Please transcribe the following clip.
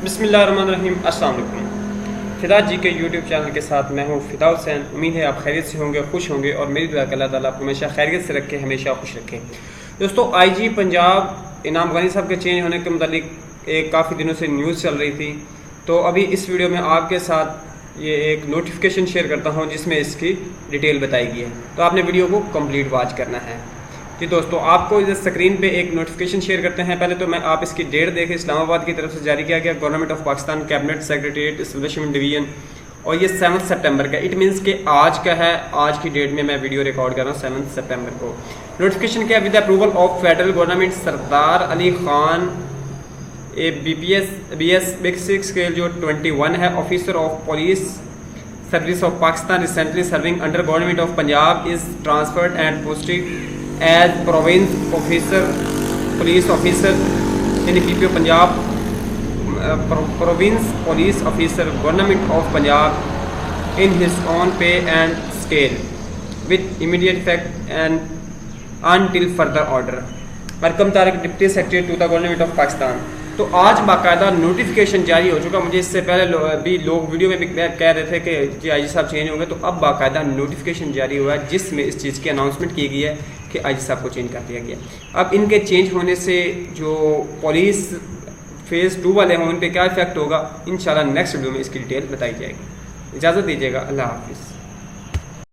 بسم اللہ الرحمن الرحیم۔ السلام علیکم۔ فدا جی کے یوٹیوب چینل کے ساتھ میں ہوں فدا حسین۔ امید ہے آپ خیریت سے ہوں گے، خوش ہوں گے، اور میری دعا کہ اللہ تعالیٰ آپ کو ہمیشہ خیریت سے رکھے، ہمیشہ خوش رکھے۔ دوستو، آئی جی پنجاب انعام غنی صاحب کے چینج ہونے کے متعلق کافی دنوں سے نیوز چل رہی تھی، تو ابھی اس ویڈیو میں آپ کے ساتھ یہ ایک نوٹیفیکیشن شیئر کرتا ہوں جس میں اس کی ڈیٹیل بتائی گئی ہے، تو آپ نے ویڈیو کو کمپلیٹ واچ کرنا ہے۔ جی دوستو، آپ کو اس اسکرین پہ ایک نوٹیفیکیشن شیئر کرتے ہیں۔ پہلے تو آپ اس کی ڈیٹ دیکھیں، اسلام آباد کی طرف سے جاری کیا گیا، government of Pakistan cabinet secretariat establishment division, اور یہ 7 سپٹمبر کا، اٹ مینس کہ آج کا ہے، آج کی ڈیٹ میں میں ویڈیو ریکارڈ کر رہا ہوں 7 سپٹمبر کو۔ نوٹیفیکیشن کیا؟ With approval of federal government, Sardar Ali Khan B S basic scale جو 21 ہے، officer of police service of Pakistan recently serving under government of Punjab is transferred and posted as province officer police officer in P P O Punjab, province police officer government of Punjab in his own pay and scale with immediate effect and until further order. مرکم Tariq, deputy secretary to the government of Pakistan. تو آج باقاعدہ notification جاری ہو چکا۔ مجھے اس سے پہلے بھی لوگ ویڈیو میں بھی کہہ رہے تھے کہ جی آئی جی صاحب چینج ہوں گے، تو اب باقاعدہ نوٹیفیکیشن جاری ہوا ہے جس میں اس چیز کی اناؤنسمنٹ کی گئی ہے کہ آئی جی صاحب کو چینج کر دیا گیا۔ اب ان کے چینج ہونے سے جو پولیس فیز 2 والے ہیں ان پہ کیا افیکٹ ہوگا، انشاءاللہ نیکسٹ ویڈیو میں اس کی ڈیٹیل بتائی جائے گی۔ اجازت دیجیے گا، اللہ حافظ۔